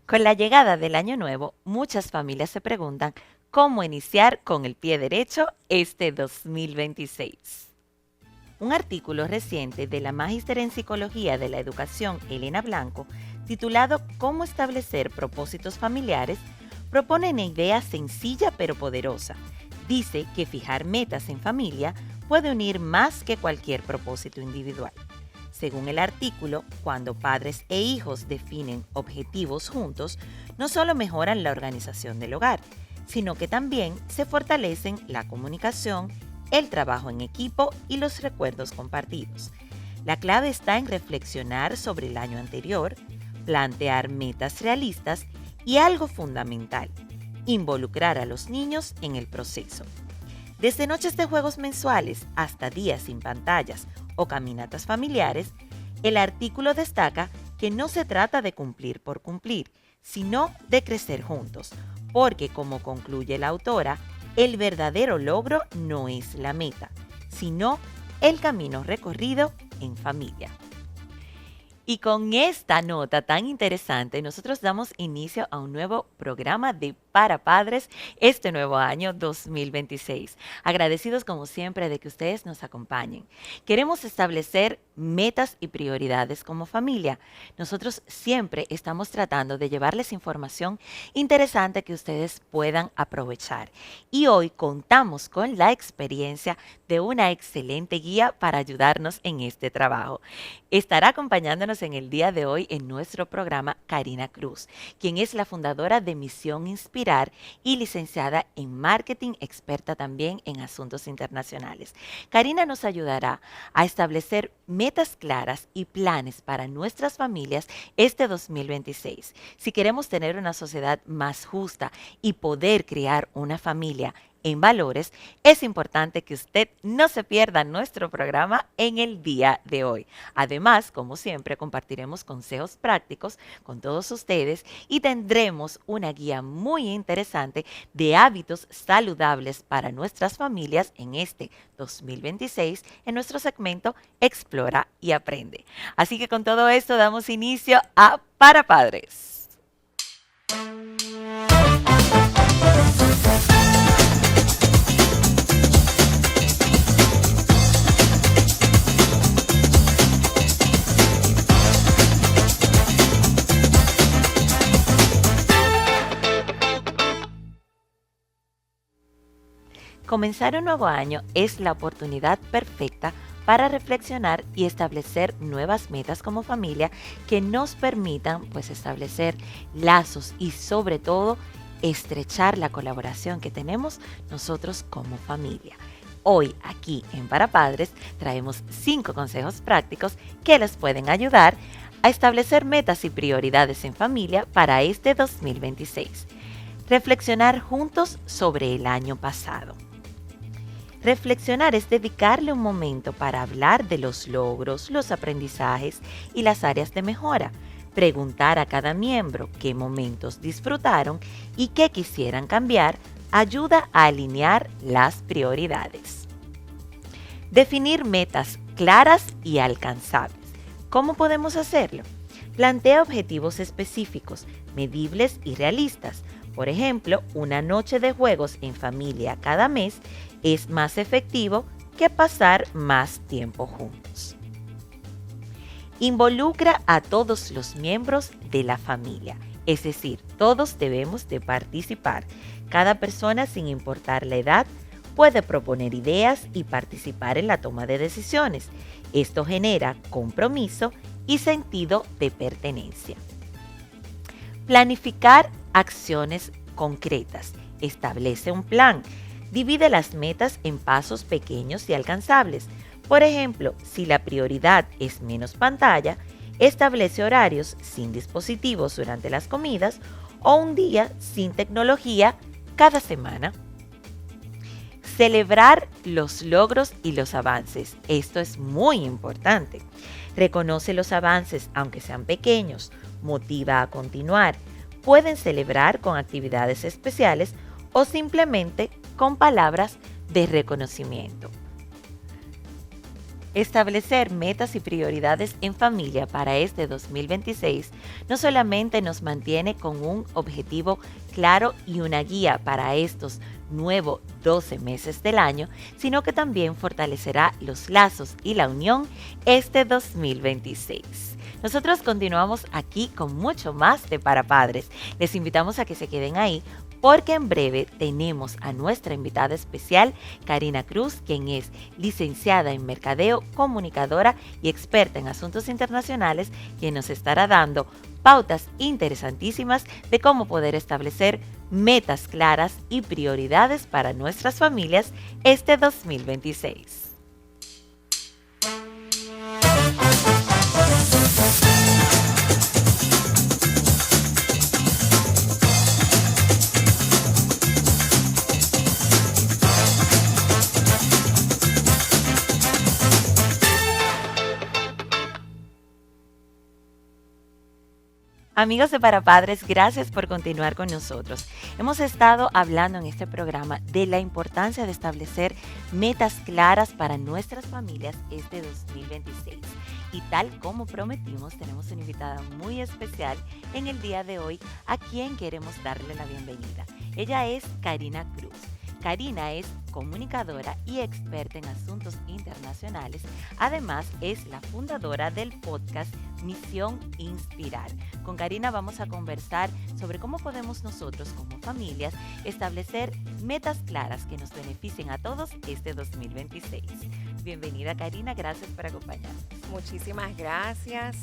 Con la llegada del año nuevo, muchas familias se preguntan cómo iniciar con el pie derecho este 2026. Un artículo reciente de la Magíster en Psicología de la Educación, Elena Blanco, titulado Cómo establecer propósitos familiares, propone una idea sencilla pero poderosa. Dice que fijar metas en familia puede unir más que cualquier propósito individual. Según el artículo, cuando padres e hijos definen objetivos juntos, no solo mejoran la organización del hogar, sino que también se fortalecen la comunicación, el trabajo en equipo y los recuerdos compartidos. La clave está en reflexionar sobre el año anterior, plantear metas realistas y algo fundamental, involucrar a los niños en el proceso. Desde noches de juegos mensuales hasta días sin pantallas o caminatas familiares, el artículo destaca que no se trata de cumplir por cumplir, sino de crecer juntos, porque como concluye la autora, el verdadero logro no es la meta, sino el camino recorrido en familia. Y con esta nota tan interesante, nosotros damos inicio a un nuevo programa de Para Padres este nuevo año 2026. Agradecidos como siempre de que ustedes nos acompañen. Queremos establecer metas y prioridades como familia. Nosotros siempre estamos tratando de llevarles información interesante que ustedes puedan aprovechar. Y hoy contamos con la experiencia de una excelente guía para ayudarnos en este trabajo. Estará acompañándonos en el día de hoy en nuestro programa Karina Cruz, quien es la fundadora de Misión Inspirar y licenciada en Marketing, experta también en asuntos internacionales. Karina nos ayudará a establecer metas claras y planes para nuestras familias este 2026. Si queremos tener una sociedad más justa y poder crear una familia en valores, es importante que usted no se pierda nuestro programa en el día de hoy. Además, como siempre, compartiremos consejos prácticos con todos ustedes y tendremos una guía muy interesante de hábitos saludables para nuestras familias en este 2026 en nuestro segmento Explora y Aprende. Así que con todo esto damos inicio a Para Padres. Comenzar un nuevo año es la oportunidad perfecta para reflexionar y establecer nuevas metas como familia que nos permitan establecer lazos y sobre todo estrechar la colaboración que tenemos nosotros como familia. Hoy aquí en Para Padres traemos 5 consejos prácticos que les pueden ayudar a establecer metas y prioridades en familia para este 2026. Reflexionar juntos sobre el año pasado. Reflexionar es dedicarle un momento para hablar de los logros, los aprendizajes y las áreas de mejora. Preguntar a cada miembro qué momentos disfrutaron y qué quisieran cambiar ayuda a alinear las prioridades. Definir metas claras y alcanzables. ¿Cómo podemos hacerlo? Plantea objetivos específicos, medibles y realistas. Por ejemplo, una noche de juegos en familia cada mes es más efectivo que pasar más tiempo juntos. Involucra a todos los miembros de la familia, es decir, todos debemos de participar. Cada persona, sin importar la edad, puede proponer ideas y participar en la toma de decisiones. Esto genera compromiso y sentido de pertenencia. Planificar acciones concretas. Establece un plan. Divide las metas en pasos pequeños y alcanzables. Por ejemplo, si la prioridad es menos pantalla, establece horarios sin dispositivos durante las comidas o un día sin tecnología cada semana. Celebrar los logros y los avances. Esto es muy importante. Reconoce los avances, aunque sean pequeños. Motiva a continuar. Pueden celebrar con actividades especiales o simplemente con palabras de reconocimiento. Establecer metas y prioridades en familia para este 2026 no solamente nos mantiene con un objetivo claro y una guía para estos nuevos 12 meses del año, sino que también fortalecerá los lazos y la unión este 2026. Nosotros continuamos aquí con mucho más de Para Padres. Les invitamos a que se queden ahí porque en breve tenemos a nuestra invitada especial, Karina Cruz, quien es licenciada en Mercadeo, comunicadora y experta en asuntos internacionales, quien nos estará dando pautas interesantísimas de cómo poder establecer metas claras y prioridades para nuestras familias este 2026. Amigos de Para Padres, gracias por continuar con nosotros. Hemos estado hablando en este programa de la importancia de establecer metas claras para nuestras familias este 2026. Y tal como prometimos, tenemos una invitada muy especial en el día de hoy a quien queremos darle la bienvenida. Ella es Karina Cruz. Karina es comunicadora y experta en asuntos internacionales. Además, es la fundadora del podcast Misión Inspirar. Con Karina vamos a conversar sobre cómo podemos nosotros como familias establecer metas claras que nos beneficien a todos este 2026. Bienvenida Karina, gracias por acompañarnos. Muchísimas gracias.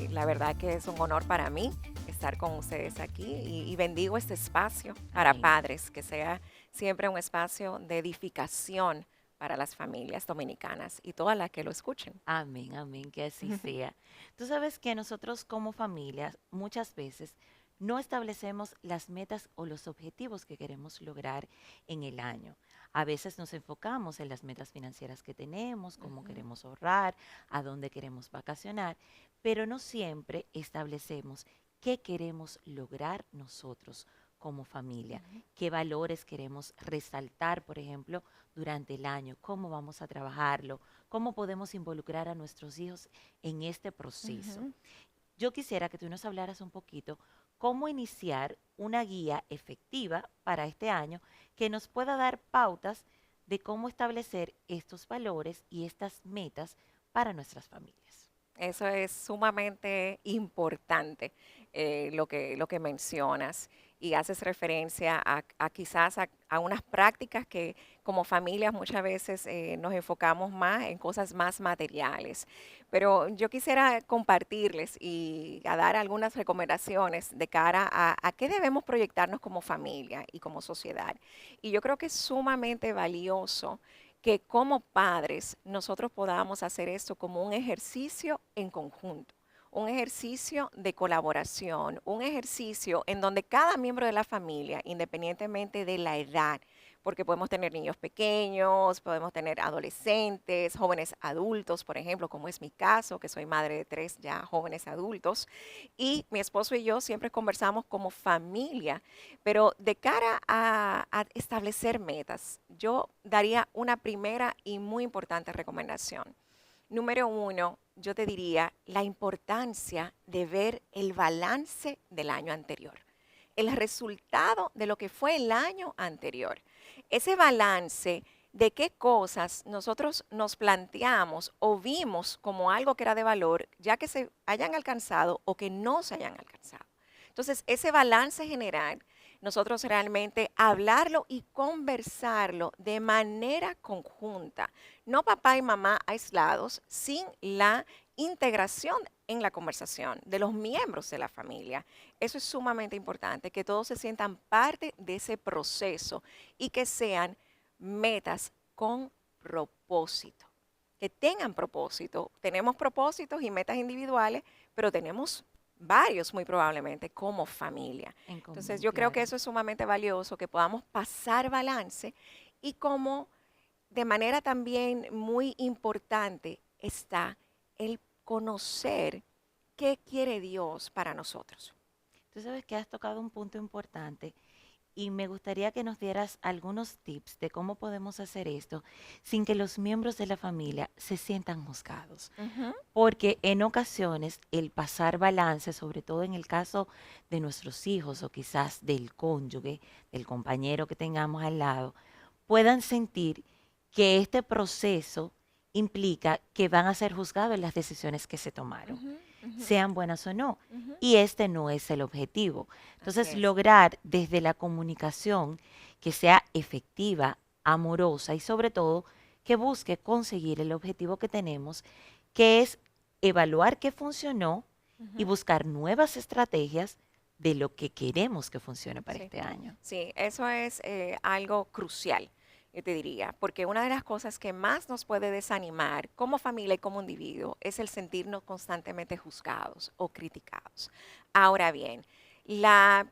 La verdad que es un honor para mí estar con ustedes aquí y bendigo este espacio para Amén. padres, que sea siempre un espacio de edificación para las familias dominicanas y todas las que lo escuchen. Amén, amén, que así sea. Tú sabes que nosotros como familias muchas veces no establecemos las metas o los objetivos que queremos lograr en el año. A veces nos enfocamos en las metas financieras que tenemos, cómo Ujú, queremos ahorrar, a dónde queremos vacacionar, pero no siempre establecemos qué queremos lograr nosotros como familia, ujú, qué valores queremos resaltar, por ejemplo, durante el año, cómo vamos a trabajarlo, cómo podemos involucrar a nuestros hijos en este proceso. ujú. Yo quisiera que tú nos hablaras un poquito cómo iniciar una guía efectiva para este año que nos pueda dar pautas de cómo establecer estos valores y estas metas para nuestras familias. Eso es sumamente importante, lo que mencionas, y haces referencia a quizás a unas prácticas que como familias muchas veces nos enfocamos más en cosas más materiales. Pero yo quisiera compartirles y a dar algunas recomendaciones de cara a qué debemos proyectarnos como familia y como sociedad. Y yo creo que es sumamente valioso que como padres nosotros podamos hacer esto como un ejercicio en conjunto, un ejercicio de colaboración, un ejercicio en donde cada miembro de la familia, independientemente de la edad, porque podemos tener niños pequeños, podemos tener adolescentes, jóvenes adultos, por ejemplo, como es mi caso, que soy madre de 3 ya jóvenes adultos, y mi esposo y yo siempre conversamos como familia, pero de cara a establecer metas, yo daría una primera y muy importante recomendación. Número uno, yo te diría la importancia de ver el balance del año anterior, el resultado de lo que fue el año anterior. Ese balance de qué cosas nosotros nos planteamos o vimos como algo que era de valor, ya que se hayan alcanzado o que no se hayan alcanzado. Entonces, ese balance general, nosotros realmente hablarlo y conversarlo de manera conjunta, no papá y mamá aislados, sin la integración en la conversación de los miembros de la familia. Eso es sumamente importante, que todos se sientan parte de ese proceso y que sean metas con propósito, que tengan propósito. Tenemos propósitos y metas individuales, pero tenemos varios muy probablemente como familia. En Entonces común, yo creo que claro. eso es sumamente valioso, que podamos pasar balance y como de manera también muy importante está el conocer qué quiere Dios para nosotros. Tú sabes que has tocado un punto importante y me gustaría que nos dieras algunos tips de cómo podemos hacer esto sin que los miembros de la familia se sientan juzgados. Ujú, Porque en ocasiones el pasar balance, sobre todo en el caso de nuestros hijos o quizás del cónyuge, del compañero que tengamos al lado, puedan sentir que este proceso implica que van a ser juzgados en las decisiones que se tomaron, ujú, ujú, sean buenas o no. ujú. Y este no es el objetivo. Así Entonces, es. lograr desde la comunicación que sea efectiva, amorosa y sobre todo que busque conseguir el objetivo que tenemos, que es evaluar qué funcionó y Ujú. buscar nuevas estrategias de lo que queremos que funcione para Sí, este año. sí, eso es algo crucial, yo te diría, porque una de las cosas que más nos puede desanimar como familia y como individuo es el sentirnos constantemente juzgados o criticados. Ahora bien, la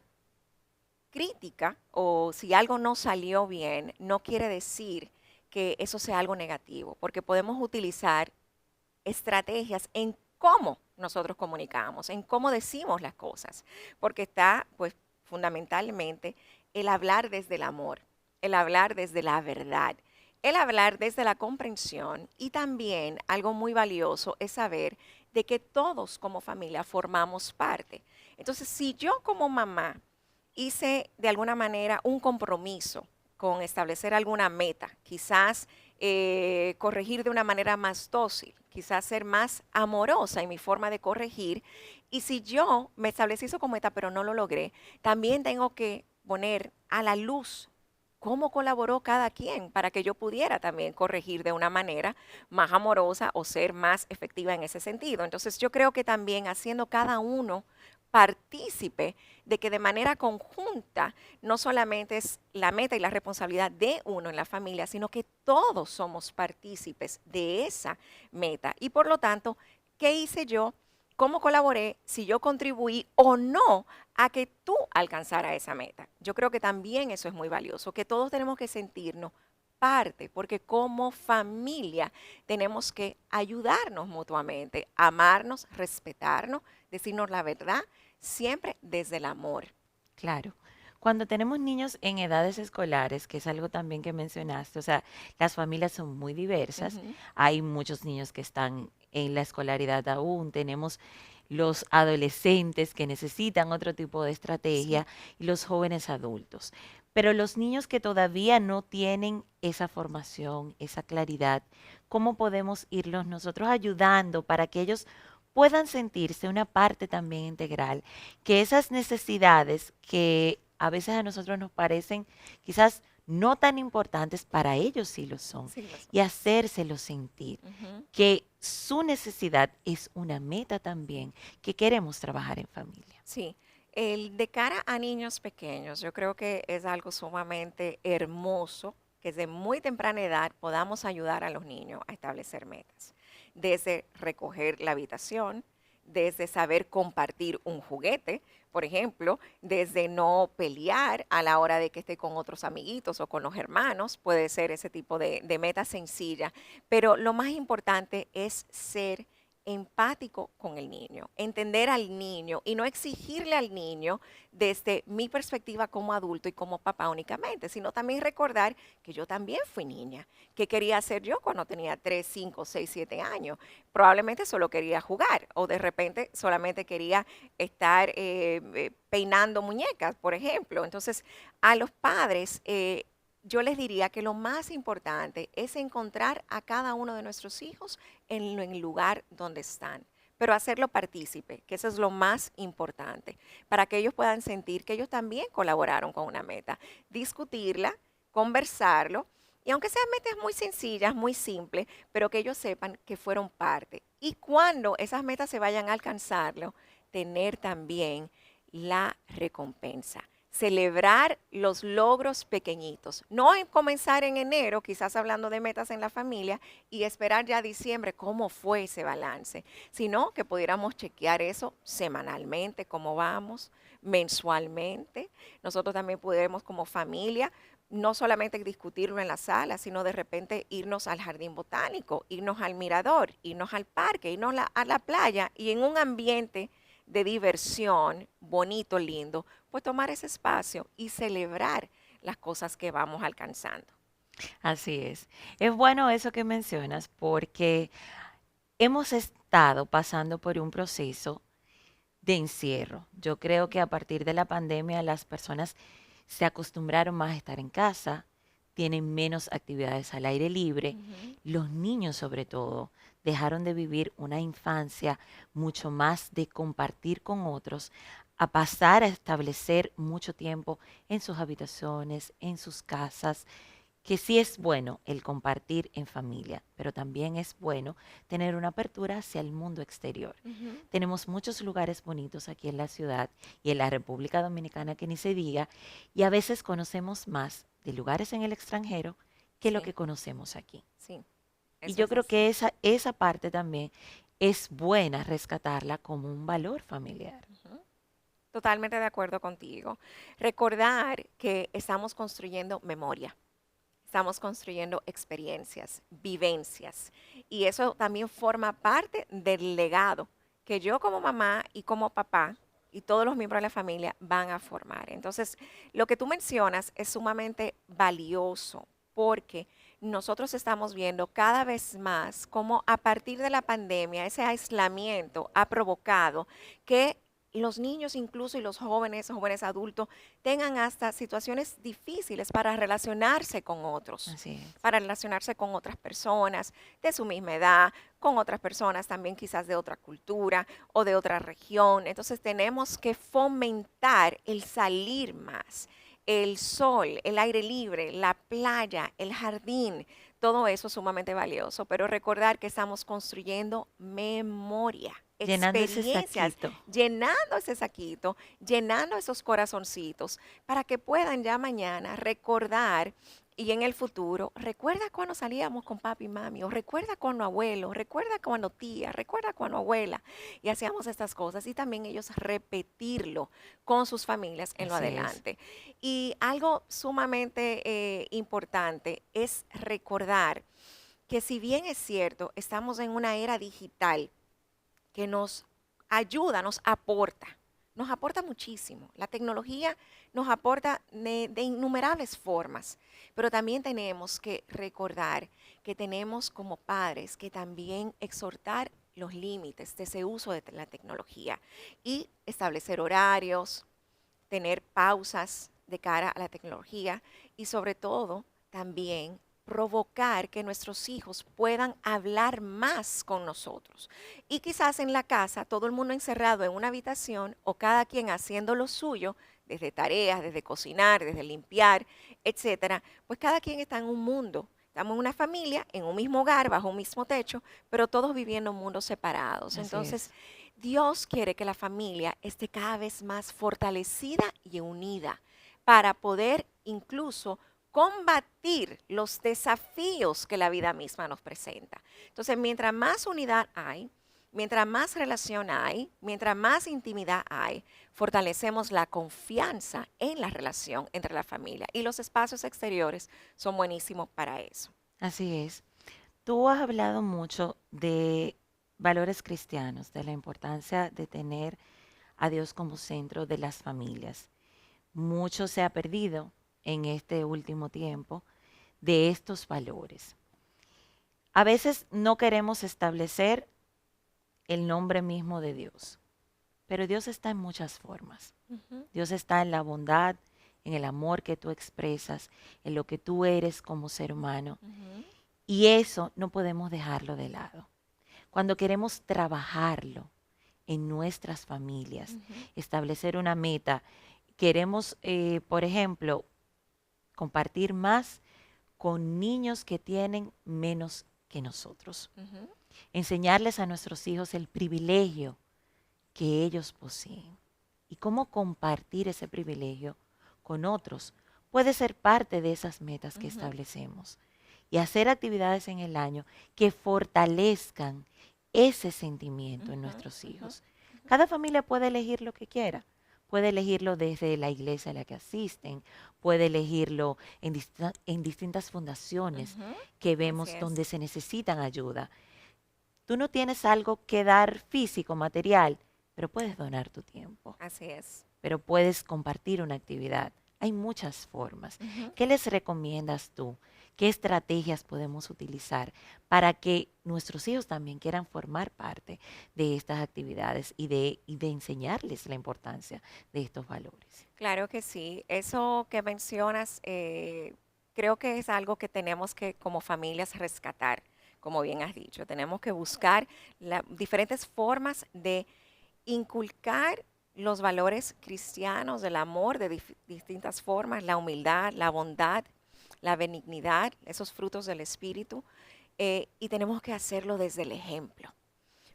crítica o si algo no salió bien, no quiere decir que eso sea algo negativo, porque podemos utilizar estrategias en cómo nosotros comunicamos, en cómo decimos las cosas, porque está pues fundamentalmente el hablar desde el amor, el hablar desde la verdad, el hablar desde la comprensión y también algo muy valioso es saber de que todos como familia formamos parte. Entonces, si yo como mamá hice de alguna manera un compromiso con establecer alguna meta, quizás corregir de una manera más dócil, quizás ser más amorosa en mi forma de corregir. Y si yo me establecí eso como meta, pero no lo logré, también tengo que poner a la luz cómo colaboró cada quien para que yo pudiera también corregir de una manera más amorosa o ser más efectiva en ese sentido. Entonces yo creo que también haciendo cada uno partícipe de que de manera conjunta no solamente es la meta y la responsabilidad de uno en la familia, sino que todos somos partícipes de esa meta. Y por lo tanto, ¿qué hice yo? ¿Cómo colaboré? Si yo contribuí o no a que tú alcanzara esa meta. Yo creo que también eso es muy valioso, que todos tenemos que sentirnos parte, porque como familia tenemos que ayudarnos mutuamente, amarnos, respetarnos, decirnos la verdad, siempre desde el amor. Claro. Cuando tenemos niños en edades escolares, que es algo también que mencionaste, o sea, las familias son muy diversas. Ujú, Hay muchos niños que están en la escolaridad aún, tenemos los adolescentes que necesitan otro tipo de sí. estrategia y los jóvenes adultos. Pero los niños que todavía no tienen esa formación, esa claridad, ¿cómo podemos irlos nosotros ayudando para que ellos puedan sentirse una parte también integral, que esas necesidades que a veces a nosotros nos parecen quizás no tan importantes, para ellos sí lo son, Sí, lo son. y hacérselos sentir Ujú. que su necesidad es una meta también, que queremos trabajar en familia. Sí, el de cara a niños pequeños, yo creo que es algo sumamente hermoso que desde muy temprana edad podamos ayudar a los niños a establecer metas, desde recoger la habitación, desde saber compartir un juguete, por ejemplo, desde no pelear a la hora de que esté con otros amiguitos o con los hermanos, puede ser ese tipo de meta sencilla, pero lo más importante es ser empático con el niño, entender al niño y no exigirle al niño desde mi perspectiva como adulto y como papá únicamente, sino también recordar que yo también fui niña, que quería hacer yo cuando tenía 3, 5, 6, 7 años. Probablemente solo quería jugar o de repente solamente quería estar peinando muñecas, por ejemplo. Entonces, a los padres yo les diría que lo más importante es encontrar a cada uno de nuestros hijos en el lugar donde están, pero hacerlo partícipe, que eso es lo más importante, para que ellos puedan sentir que ellos también colaboraron con una meta, discutirla, conversarlo, y aunque sean metas muy sencillas, muy simples, pero que ellos sepan que fueron parte. Y cuando esas metas se vayan a alcanzarlo, tener también la recompensa, celebrar los logros pequeñitos. No comenzar en enero, quizás hablando de metas en la familia, y esperar ya diciembre cómo fue ese balance, sino que pudiéramos chequear eso semanalmente, cómo vamos, mensualmente. Nosotros también pudiéramos como familia no solamente discutirlo en la sala, sino de repente irnos al jardín botánico, irnos al mirador, irnos al parque, irnos a la playa y en un ambiente de diversión, bonito, lindo, pues tomar ese espacio y celebrar las cosas que vamos alcanzando. Así es. Es bueno eso que mencionas porque hemos estado pasando por un proceso de encierro. Yo creo que a partir de la pandemia las personas se acostumbraron más a estar en casa, tienen menos actividades al aire libre. Ujú. Los niños sobre todo dejaron de vivir una infancia mucho más de compartir con otros, a pasar a establecer mucho tiempo en sus habitaciones, en sus casas, que sí es bueno el compartir en familia, pero también es bueno tener una apertura hacia el mundo exterior. Ujú. Tenemos muchos lugares bonitos aquí en la ciudad y en la República Dominicana que ni se diga, y a veces conocemos más de lugares en el extranjero que lo Sí, que conocemos aquí. sí, Y eso yo es creo así. que esa parte también es buena rescatarla como un valor familiar. Ujú. Totalmente de acuerdo contigo. Recordar que estamos construyendo memoria. Estamos construyendo experiencias, vivencias. Y eso también forma parte del legado que yo como mamá y como papá y todos los miembros de la familia van a formar. Entonces, lo que tú mencionas es sumamente valioso porque nosotros estamos viendo cada vez más cómo a partir de la pandemia ese aislamiento ha provocado que los niños incluso y los jóvenes, jóvenes adultos, tengan hasta situaciones difíciles para relacionarse con otros, Así es. para relacionarse con otras personas de su misma edad, con otras personas también quizás de otra cultura o de otra región. Entonces tenemos que fomentar el salir más, el sol, el aire libre, la playa, el jardín, todo eso es sumamente valioso, pero recordar que estamos construyendo memoria, Llenando ese experiencias, saquito. llenando ese saquito, llenando esos corazoncitos para que puedan ya mañana recordar y en el futuro, recuerda cuando salíamos con papi y mami, o recuerda cuando abuelo, recuerda cuando tía, recuerda cuando abuela, y hacíamos estas cosas, y también ellos repetirlo con sus familias en lo Así es. adelante. Y algo sumamente importante es recordar que si bien es cierto, estamos en una era digital, que nos ayuda, nos aporta muchísimo. La tecnología nos aporta de innumerables formas, pero también tenemos que recordar que tenemos como padres que también exhortar los límites de ese uso de la tecnología y establecer horarios, tener pausas de cara a la tecnología y sobre todo también provocar que nuestros hijos puedan hablar más con nosotros. Y quizás en la casa, todo el mundo encerrado en una habitación o cada quien haciendo lo suyo, desde tareas, desde cocinar, desde limpiar, etcétera, pues cada quien está en un mundo. Estamos en una familia, en un mismo hogar, bajo un mismo techo, pero todos viviendo en mundos separados. Así Entonces, es. Dios quiere que la familia esté cada vez más fortalecida y unida para poder incluso combatir los desafíos que la vida misma nos presenta. Entonces, mientras más unidad hay, mientras más relación hay, mientras más intimidad hay, fortalecemos la confianza en la relación entre la familia y los espacios exteriores son buenísimos para eso. Así es. Tú has hablado mucho de valores cristianos, de la importancia de tener a Dios como centro de las familias. Mucho se ha perdido en este último tiempo de estos valores. A veces no queremos establecer el nombre mismo de Dios, pero Dios está en muchas formas. Ujú, Dios está en la bondad, en el amor que tú expresas, en lo que tú eres como ser humano. ujú, Y eso no podemos dejarlo de lado. Cuando queremos trabajarlo en nuestras familias, ujú, establecer una meta, queremos, por ejemplo, compartir más con niños que tienen menos que nosotros. ujú, Enseñarles a nuestros hijos el privilegio que ellos poseen y cómo compartir ese privilegio con otros puede ser parte de esas metas que ujú, establecemos y hacer actividades en el año que fortalezcan ese sentimiento en ujú, nuestros ujú, hijos. Cada familia puede elegir lo que quiera. Puede elegirlo desde la iglesia a la que asisten, puede elegirlo en distintas fundaciones ujú. que Así vemos es. donde se necesitan ayuda. Tú no tienes algo que dar físico, material, pero puedes donar tu tiempo, Así es. pero puedes compartir una actividad. Hay muchas formas. Ujú. ¿Qué les recomiendas tú? ¿Qué estrategias podemos utilizar para que nuestros hijos también quieran formar parte de estas actividades y de enseñarles la importancia de estos valores? Claro que sí. Eso que mencionas, creo que es algo que tenemos que como familias rescatar, como bien has dicho. Tenemos que buscar diferentes formas de inculcar los valores cristianos del amor de distintas formas, la humildad, la bondad, la benignidad, esos frutos del Espíritu, y tenemos que hacerlo desde el ejemplo.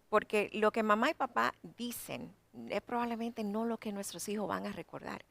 Porque lo que mamá y papá dicen es probablemente no lo que nuestros hijos van a recordar,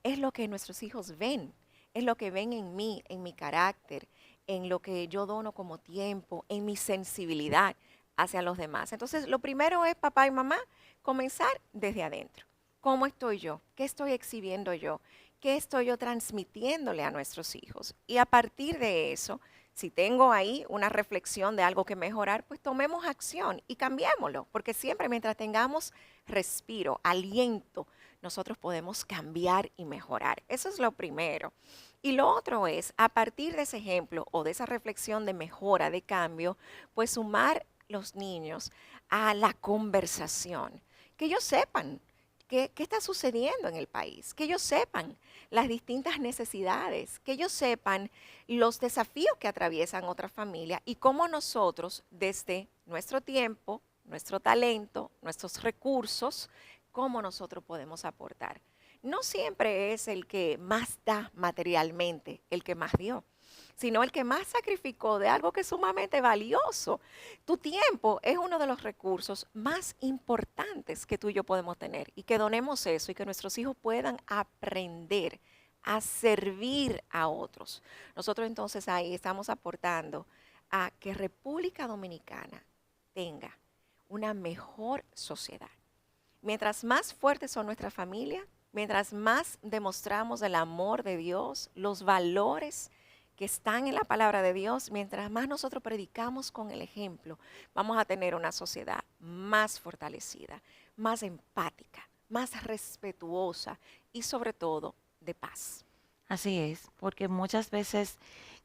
es lo que nuestros hijos ven, es lo que ven en mí, en mi carácter, en lo que yo dono como tiempo, en mi sensibilidad hacia los demás. Entonces, lo primero es, papá y mamá, comenzar desde adentro. ¿Cómo estoy yo? ¿Qué estoy exhibiendo yo? ¿Qué estoy yo transmitiéndole a nuestros hijos? Y a partir de eso, si tengo ahí una reflexión de algo que mejorar, pues tomemos acción y cambiémoslo, porque siempre mientras tengamos respiro, aliento, nosotros podemos cambiar y mejorar. Eso es lo primero. Y lo otro es, a partir de ese ejemplo o de esa reflexión de mejora, de cambio, pues sumar los niños a la conversación, que ellos sepan qué está sucediendo en el país, que ellos sepan las distintas necesidades, que ellos sepan los desafíos que atraviesan otras familias y cómo nosotros, desde nuestro tiempo, nuestro talento, nuestros recursos, cómo nosotros podemos aportar. No siempre es el que más da materialmente, el que más dio, sino el que más sacrificó de algo que es sumamente valioso. Tu tiempo es uno de los recursos más importantes que tú y yo podemos tener, y que donemos eso y que nuestros hijos puedan aprender a servir a otros. Nosotros entonces ahí estamos aportando a que República Dominicana tenga una mejor sociedad. Mientras más fuertes son nuestras familias, mientras más demostramos el amor de Dios, los valores que están en la palabra de Dios, mientras más nosotros predicamos con el ejemplo, vamos a tener una sociedad más fortalecida, más empática, más respetuosa y sobre todo de paz. Así es, porque muchas veces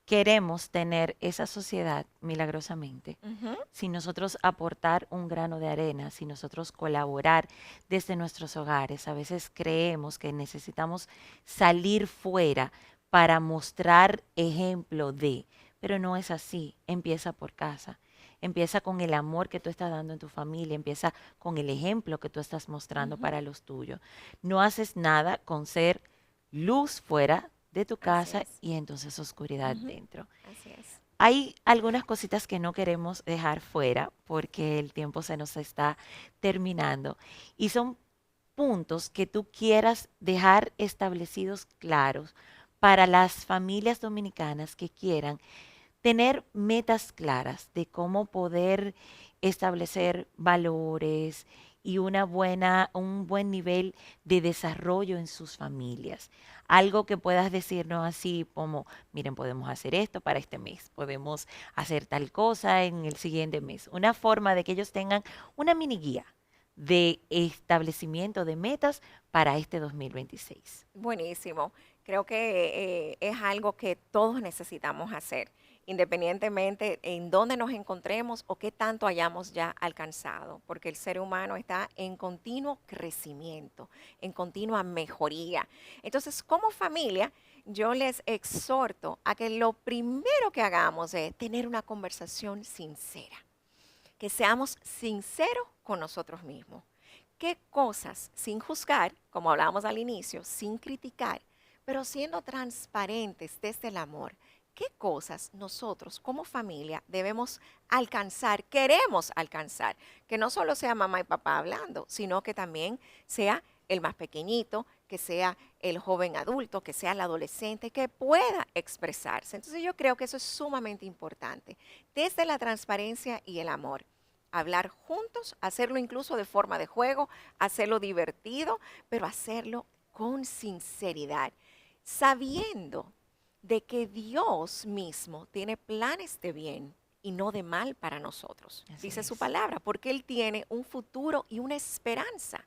queremos tener esa sociedad milagrosamente Ujú. sin nosotros aportar un grano de arena, sin nosotros colaborar desde nuestros hogares. A veces creemos que necesitamos salir fuera para mostrar ejemplo de, pero no es así. Empieza por casa. Empieza con el amor que tú estás dando en tu familia, empieza con el ejemplo que tú estás mostrando Ujú. para los tuyos. No haces nada con ser luz fuera de tu Así casa es. y entonces oscuridad Ujú. dentro. Así es. Hay algunas cositas que no queremos dejar fuera porque el tiempo se nos está terminando y son puntos que tú quieras dejar establecidos claros para las familias dominicanas que quieran tener metas claras de cómo poder establecer valores y un buen nivel de desarrollo en sus familias. Algo que puedas decirnos así como, miren, podemos hacer esto para este mes, podemos hacer tal cosa en el siguiente mes. Una forma de que ellos tengan una mini guía de establecimiento de metas para este 2026. Buenísimo. Creo que es algo que todos necesitamos hacer, independientemente en dónde nos encontremos o qué tanto hayamos ya alcanzado, porque el ser humano está en continuo crecimiento, en continua mejoría. Entonces, como familia, yo les exhorto a que lo primero que hagamos es tener una conversación sincera, que seamos sinceros con nosotros mismos. ¿Qué cosas, sin juzgar, como hablábamos al inicio, sin criticar, pero siendo transparentes desde el amor, qué cosas nosotros como familia debemos alcanzar, queremos alcanzar? Que no solo sea mamá y papá hablando, sino que también sea el más pequeñito, que sea el joven adulto, que sea el adolescente, que pueda expresarse. Entonces yo creo que eso es sumamente importante, desde la transparencia y el amor. Hablar juntos, hacerlo incluso de forma de juego, hacerlo divertido, pero hacerlo con sinceridad, sabiendo de que Dios mismo tiene planes de bien y no de mal para nosotros, Así dice su es. palabra, porque Él tiene un futuro y una esperanza.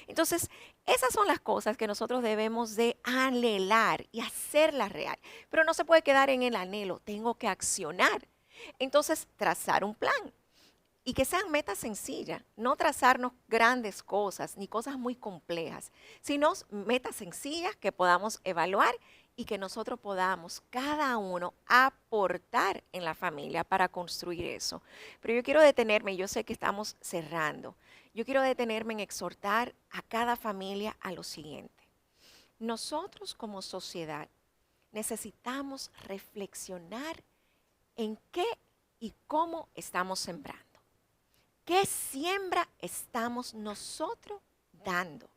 Entonces, esas son las cosas que nosotros debemos de anhelar y hacerlas real. Pero no se puede quedar en el anhelo, tengo que accionar. Entonces, trazar un plan. Y que sean metas sencillas, no trazarnos grandes cosas ni cosas muy complejas, sino metas sencillas que podamos evaluar y que nosotros podamos cada uno aportar en la familia para construir eso. Pero yo quiero detenerme, yo sé que estamos cerrando, yo quiero detenerme en exhortar a cada familia a lo siguiente. Nosotros como sociedad necesitamos reflexionar en qué y cómo estamos sembrando. ¿Qué siembra estamos nosotros dando?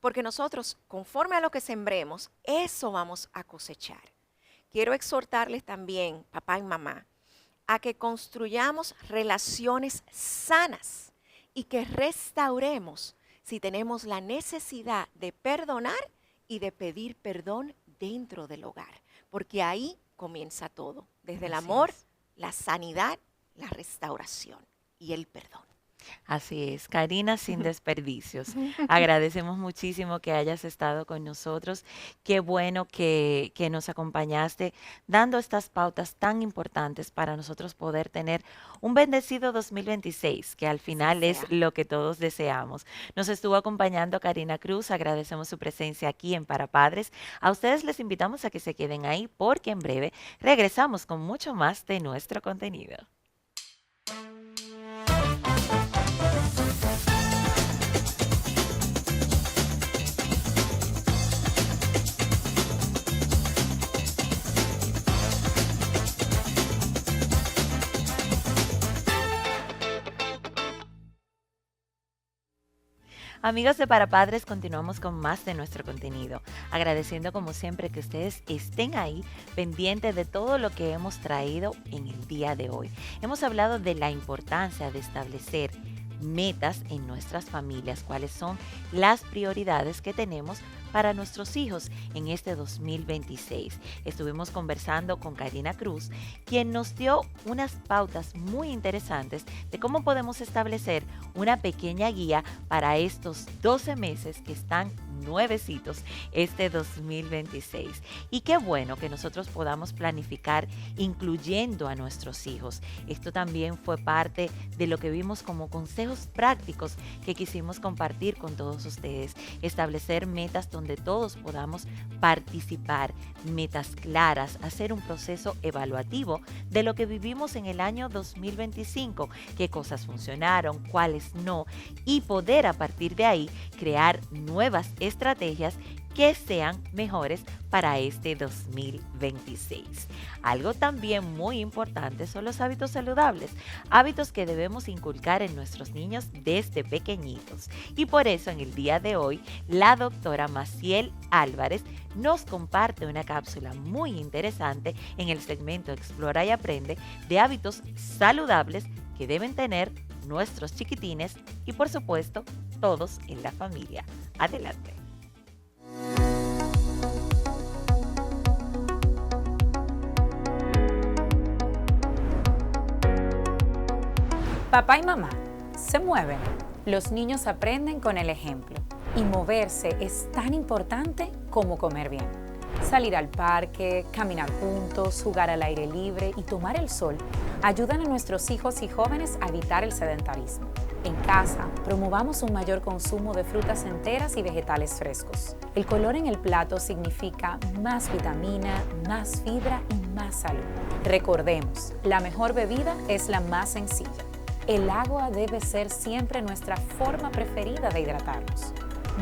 Porque nosotros, conforme a lo que sembremos, eso vamos a cosechar. Quiero exhortarles también, papá y mamá, a que construyamos relaciones sanas y que restauremos si tenemos la necesidad de perdonar y de pedir perdón dentro del hogar. Porque ahí comienza todo, desde el Así amor, es. la sanidad, la restauración y el perdón. Así es, Karina, sin desperdicios. Agradecemos muchísimo que hayas estado con nosotros. Qué bueno que nos acompañaste dando estas pautas tan importantes para nosotros poder tener un bendecido 2026, que al Así final es sea. lo que todos deseamos. Nos estuvo acompañando Karina Cruz, agradecemos su presencia aquí en Para Padres. A ustedes les invitamos a que se queden ahí porque en breve regresamos con mucho más de nuestro contenido. Amigos de Para Padres, continuamos con más de nuestro contenido, agradeciendo como siempre que ustedes estén ahí pendientes de todo lo que hemos traído en el día de hoy. Hemos hablado de la importancia de establecer metas en nuestras familias, cuáles son las prioridades que tenemos para nuestros hijos en este 2026. Estuvimos conversando con Karina Cruz, quien nos dio unas pautas muy interesantes de cómo podemos establecer una pequeña guía para estos 12 meses que están nuevecitos este 2026. Y qué bueno que nosotros podamos planificar incluyendo a nuestros hijos. Esto también fue parte de lo que vimos como consejos prácticos que quisimos compartir con todos ustedes. Establecer metas donde todos podamos participar, metas claras, hacer un proceso evaluativo de lo que vivimos en el año 2025, qué cosas funcionaron, cuáles no, y poder a partir de ahí crear nuevas estrategias que sean mejores para este 2026. Algo también muy importante son los hábitos saludables, hábitos que debemos inculcar en nuestros niños desde pequeñitos. Y por eso en el día de hoy, la doctora Maciel Álvarez nos comparte una cápsula muy interesante en el segmento Explora y Aprende de hábitos saludables que deben tener nuestros chiquitines y por supuesto todos en la familia. Adelante. Papá y mamá se mueven. Los niños aprenden con el ejemplo y moverse es tan importante como comer bien. Salir al parque, caminar juntos, jugar al aire libre y tomar el sol ayudan a nuestros hijos y jóvenes a evitar el sedentarismo. En casa, promovamos un mayor consumo de frutas enteras y vegetales frescos. El color en el plato significa más vitamina, más fibra y más salud. Recordemos, la mejor bebida es la más sencilla. El agua debe ser siempre nuestra forma preferida de hidratarnos.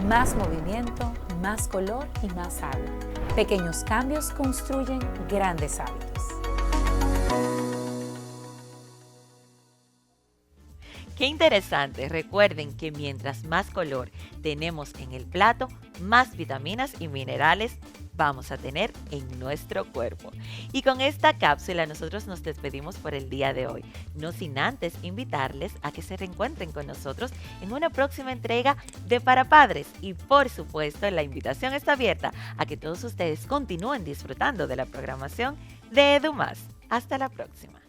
Más movimiento, más color y más agua. Pequeños cambios construyen grandes hábitos. Qué interesante. Recuerden que mientras más color tenemos en el plato, más vitaminas y minerales vamos a tener en nuestro cuerpo. Y con esta cápsula nosotros nos despedimos por el día de hoy, no sin antes invitarles a que se reencuentren con nosotros en una próxima entrega de Para Padres. Y por supuesto, la invitación está abierta a que todos ustedes continúen disfrutando de la programación de EduMás. Hasta la próxima.